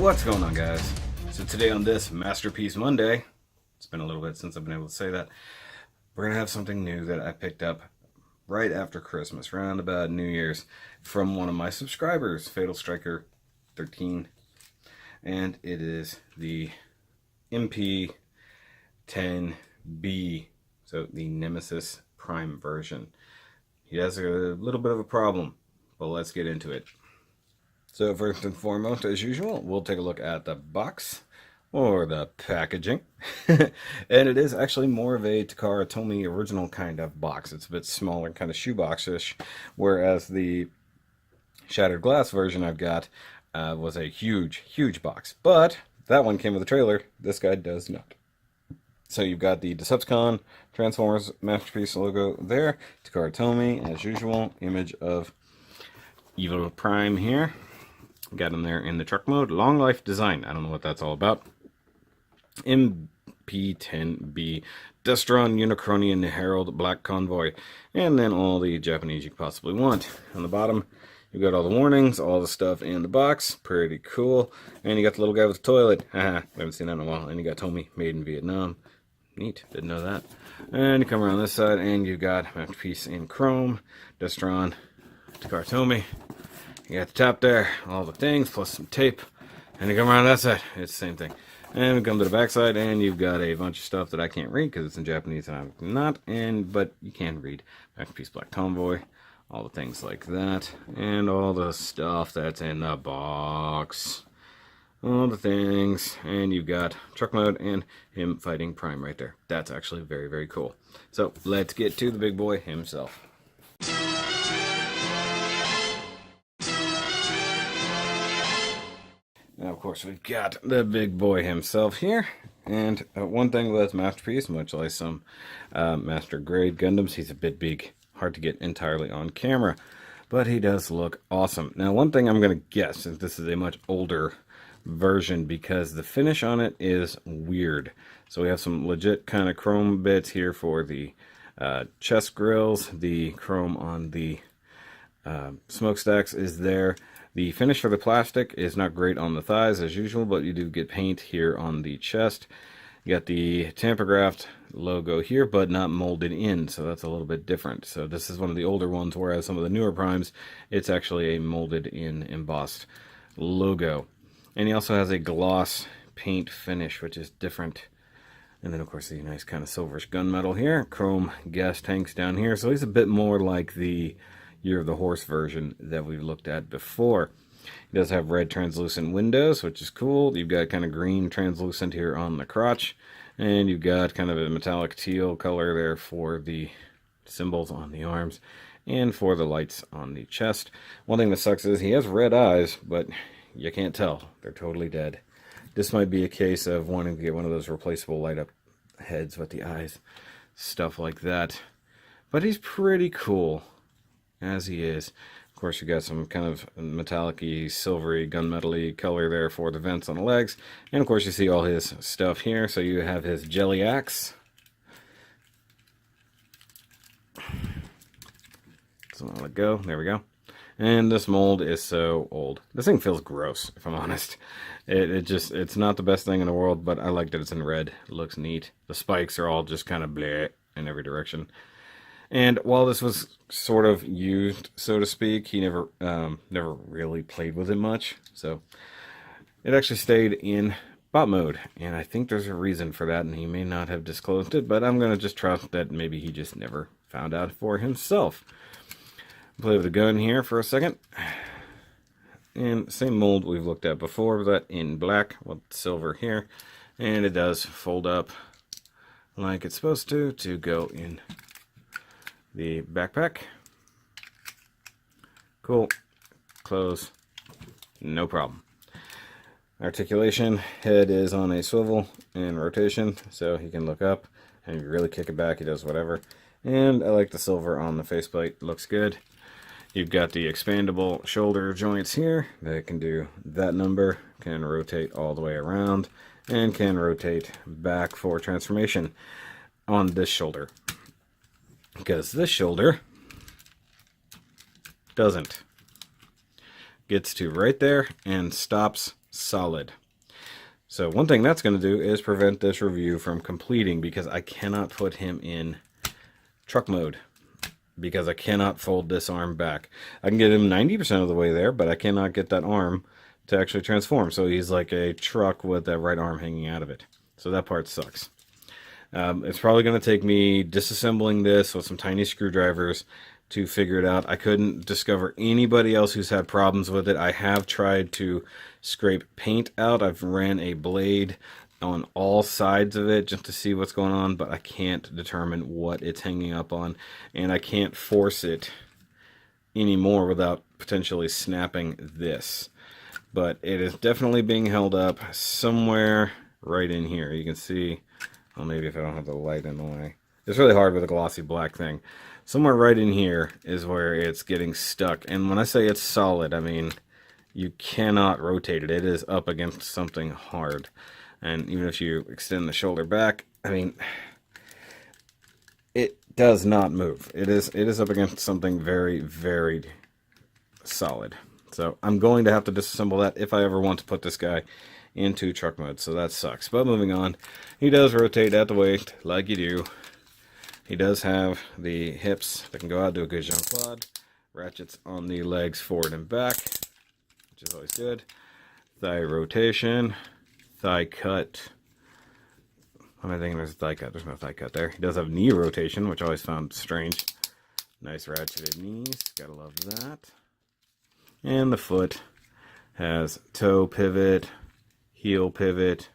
What's going on, guys? So today on this Masterpiece Monday, it's been a little bit since I've been able to say that, we're going to have something new that I picked up right after Christmas, around about New Year's, from one of my subscribers, Fatal Striker 13, and it is the MP-10B, so the Nemesis Prime version. He has a little bit of a problem, but let's get into it. So first and foremost, as usual, we'll take a look at the box, or the packaging. And it is actually more of a Takara Tomy original kind of box. It's a bit smaller, kind of shoebox-ish, whereas the Shattered Glass version I've got was a huge, huge box. But that one came with a trailer. This guy does not. So you've got the Decepticon Transformers Masterpiece logo there. Takara Tomy, as usual, image of Evil Prime here. Got him there in the truck mode. Long life design. I don't know what that's all about. MP-10B. Destron, Unicronian, Herald, Black Convoy. And then all the Japanese you could possibly want. On the bottom, you've got all the warnings, all the stuff in the box. Pretty cool. And you got the little guy with the toilet. Haha, we haven't seen that in a while. And you got Tomy, made in Vietnam. Neat, didn't know that. And you come around this side, and you got Masterpiece in chrome. Destron, Takara Tomy. You got the top there, all the things, plus some tape. And you come around that side, it's the same thing. And we come to the back side, and you've got a bunch of stuff that I can't read because it's in Japanese and I'm not, but you can read. Masterpiece Black Convoy, all the things like that, and all the stuff that's in the box. All the things, and you've got truck mode and him fighting Prime right there. That's actually very, very cool. So let's get to the big boy himself. Now, of course, we've got the big boy himself here. And one thing with Masterpiece, much like some Master Grade Gundams, he's a bit big. Hard to get entirely on camera. But he does look awesome. Now, one thing I'm going to guess is this is a much older version because the finish on it is weird. So we have some legit kind of chrome bits here for the chest grills. The chrome on the smokestacks is there. The finish for the plastic is not great on the thighs as usual, but you do get paint here on the chest. You got the Tampographed logo here, but not molded in, so that's a little bit different. So this is one of the older ones, whereas some of the newer Primes, it's actually a molded in embossed logo. And he also has a gloss paint finish, which is different. And then, of course, the nice kind of silverish gunmetal here. Chrome gas tanks down here. So he's a bit more like the Year of the Horse version that we've looked at before. He does have red translucent windows, which is cool. You've got kind of green translucent here on the crotch. And you've got kind of a metallic teal color there for the symbols on the arms and for the lights on the chest. One thing that sucks is he has red eyes, but you can't tell. They're totally dead. This might be a case of wanting to get one of those replaceable light-up heads with the eyes. Stuff like that. But he's pretty cool as he is. Of course, you got some kind of metallic-y, silvery, gunmetal-y color there for the vents on the legs. And of course, you see all his stuff here. So you have his jelly axe. Doesn't let go. There we go. And this mold is so old. This thing feels gross, if I'm honest. It's not the best thing in the world, but I like that it's in red. It looks neat. The spikes are all just kind of bleh in every direction. And while this was sort of used, so to speak, he never really played with it much. So it actually stayed in bot mode. And I think there's a reason for that, and he may not have disclosed it, but I'm going to just trust that maybe he just never found out for himself. Play with the gun here for a second. And same mold we've looked at before, but in black with silver here. And it does fold up like it's supposed to go in the backpack. Cool. Close. No problem. Articulation, head is on a swivel and rotation, so he can look up, and if you really kick it back, he does whatever. And I like the silver on the faceplate. Looks good. You've got the expandable shoulder joints here that can do that number, can rotate all the way around, and can rotate back for transformation on this shoulder. Because this shoulder doesn't. Gets to right there and stops solid. So one thing that's going to do is prevent this review from completing, because I cannot put him in truck mode, because I cannot fold this arm back. I can get him 90% of the way there, but I cannot get that arm to actually transform. So he's like a truck with that right arm hanging out of it. So that part sucks. It's probably going to take me disassembling this with some tiny screwdrivers to figure it out. I couldn't discover anybody else who's had problems with it. I have tried to scrape paint out. I've ran a blade on all sides of it just to see what's going on, but I can't determine what it's hanging up on, and I can't force it anymore without potentially snapping this. But it is definitely being held up somewhere right in here. You can see, well, maybe if I don't have the light in the way. It's really hard with a glossy black thing. Somewhere right in here is where it's getting stuck. And when I say it's solid, I mean you cannot rotate it. It is up against something hard. And even if you extend the shoulder back, I mean, it does not move. It is up against something very, very solid. So I'm going to have to disassemble that if I ever want to put this guy into truck mode. So that sucks. But moving on, he does rotate at the waist like you do. He does have the hips that can go out, do a good Jean Claude. Ratchets on the legs forward and back, which is always good. Thigh rotation. Thigh cut. What am I thinking? There's a thigh cut. There's no thigh cut there. He does have knee rotation, which I always found strange. Nice ratcheted knees. Gotta love that. And the foot has toe pivot, heel pivot,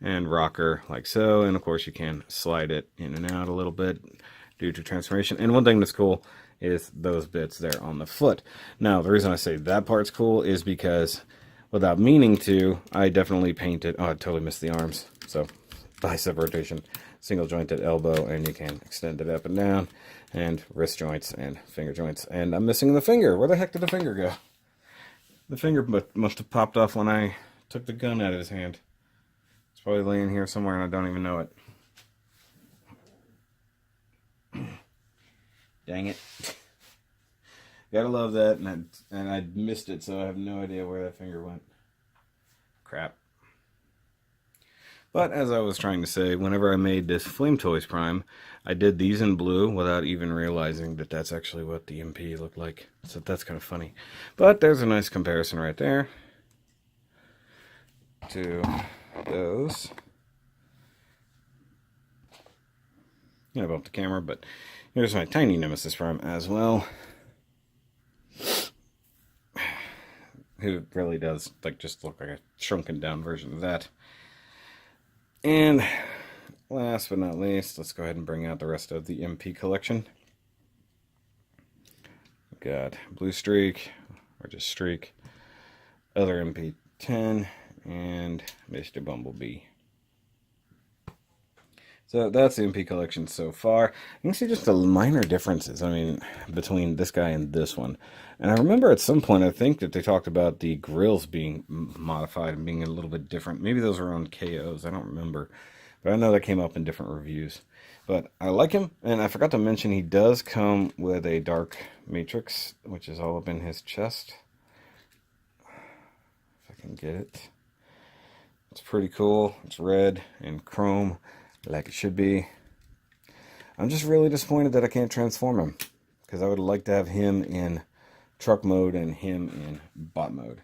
and rocker like so. And of course you can slide it in and out a little bit due to transformation. And one thing that's cool is those bits there on the foot. Now the reason I say that part's cool is because without meaning to, I definitely painted, oh I totally missed the arms. So bicep rotation, single jointed elbow, and you can extend it up and down, and wrist joints and finger joints. And I'm missing the finger. Where the heck did the finger go? The finger must have popped off when I took the gun out of his hand. It's probably laying here somewhere and I don't even know it. Dang it. Gotta love that, and I missed it, so I have no idea where that finger went. Crap. But as I was trying to say, whenever I made this Flame Toys Prime, I did these in blue without even realizing that that's actually what the MP looked like. So that's kind of funny. But there's a nice comparison right there to those. I'm gonna bump the camera, but here's my tiny Nemesis Prime as well. Who really does just look like a shrunken down version of that. And last but not least, let's go ahead and bring out the rest of the MP collection. We've got Blue Streak, or just Streak, other MP-10, and Mr. Bumblebee. So that's the MP collection so far. You can see just the minor differences, I mean, between this guy and this one. And I remember at some point, I think that they talked about the grills being modified and being a little bit different. Maybe those were on KOs, I don't remember. But I know that came up in different reviews. But I like him, and I forgot to mention he does come with a dark matrix, which is all up in his chest. If I can get it. It's pretty cool. It's red and chrome, like it should be. I'm just really disappointed that I can't transform him, because I would like to have him in truck mode and him in bot mode.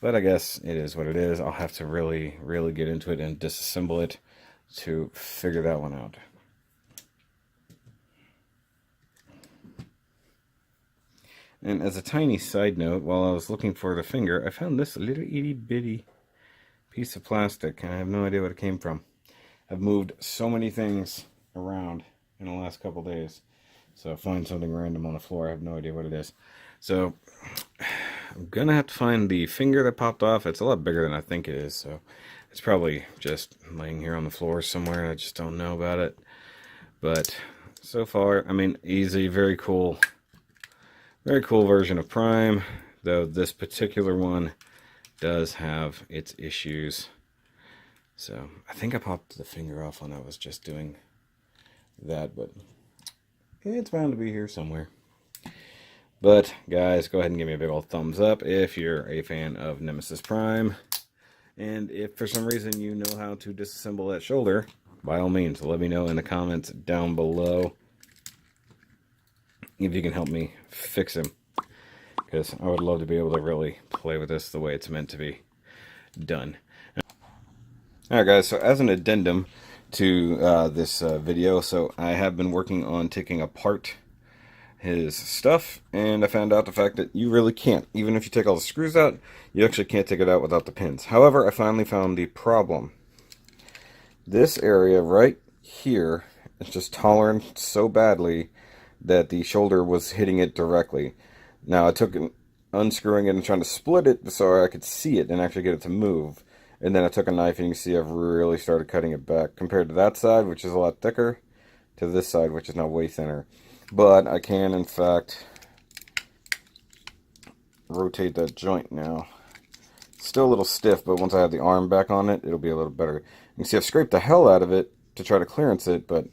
But I guess it is what it is. I'll have to really get into it and disassemble it to figure that one out. And as a tiny side note, while I was looking for the finger, I found this little itty bitty piece of plastic, and I have no idea what it came from. I've moved so many things around in the last couple days, so I find something random on the floor. I have no idea what it is. So I'm gonna have to find the finger that popped off. It's a lot bigger than I think it is, so it's probably just laying here on the floor somewhere. I just don't know about it. But so far, I mean, easy, very cool version of Prime, though this particular one does have its issues. So I think I popped the finger off when I was just doing that, but it's bound to be here somewhere. But guys, go ahead and give me a big old thumbs up if you're a fan of Nemesis Prime. And if for some reason you know how to disassemble that shoulder, by all means, let me know in the comments down below if you can help me fix him. Because I would love to be able to really play with this the way it's meant to be done. Alright guys, so as an addendum to this video, so I have been working on taking apart his stuff, and I found out the fact that you really can't. Even if you take all the screws out, you actually can't take it out without the pins. However, I finally found the problem. This area right here is just tolerant so badly that the shoulder was hitting it directly. Now I took unscrewing it and trying to split it so I could see it and actually get it to move. And then I took a knife and you can see I've really started cutting it back compared to that side, which is a lot thicker, to this side, which is now way thinner. But I can, in fact, rotate that joint now. It's still a little stiff, but once I have the arm back on it, it'll be a little better. You can see I've scraped the hell out of it to try to clearance it, but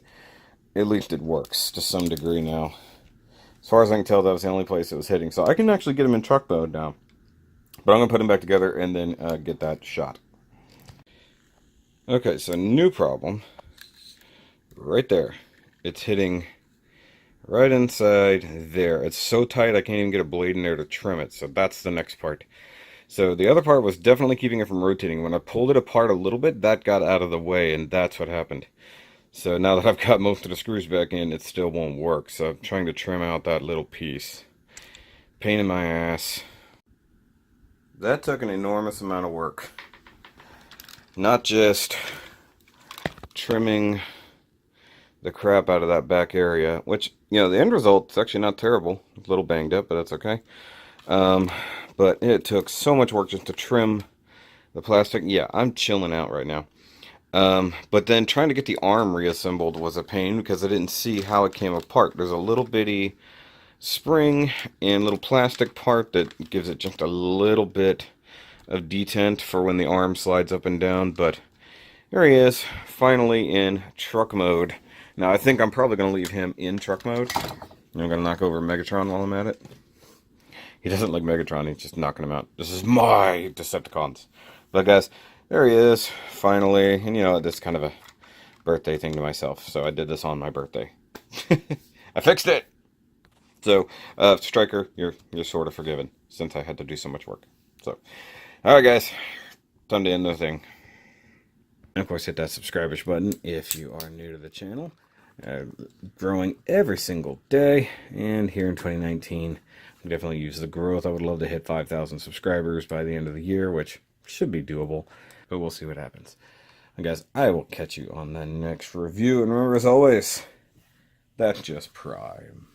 at least it works to some degree now. As far as I can tell, that was the only place it was hitting. So I can actually get him in truck mode now. But I'm going to put him back together and then get that shot. Okay, so new problem. Right there. It's hitting right inside there. It's so tight I can't even get a blade in there to trim it. So that's the next part. So the other part was definitely keeping it from rotating. When I pulled it apart a little bit, that got out of the way, and that's what happened. So now that I've got most of the screws back in, it still won't work. So I'm trying to trim out that little piece. Pain in my ass. That took an enormous amount of work. Not just trimming the crap out of that back area, which, you know, the end result is actually not terrible. It's a little banged up, but that's okay. But it took so much work just to trim the plastic. Yeah, I'm chilling out right now. But then trying to get the arm reassembled was a pain because I didn't see how it came apart. There's a little bitty spring and little plastic part that gives it just a little bit of detent for when the arm slides up and down. But there he is, finally in truck mode. Now I think I'm probably going to leave him in truck mode. I'm going to knock over Megatron while I'm at it. He doesn't like Megatron, he's just knocking him out. This is my Decepticons. But guys, there he is, finally. And you know, this is kind of a birthday thing to myself. So I did this on my birthday. I fixed it! So, Striker, you're sort of forgiven, since I had to do so much work. So, alright guys, time to end the thing. And of course, hit that subscribe-ish button if you are new to the channel. Growing every single day, and here in 2019, we definitely use the growth. I would love to hit 5,000 subscribers by the end of the year, which should be doable, but we'll see what happens. And guys, I will catch you on the next review, and remember, as always, that's just Prime.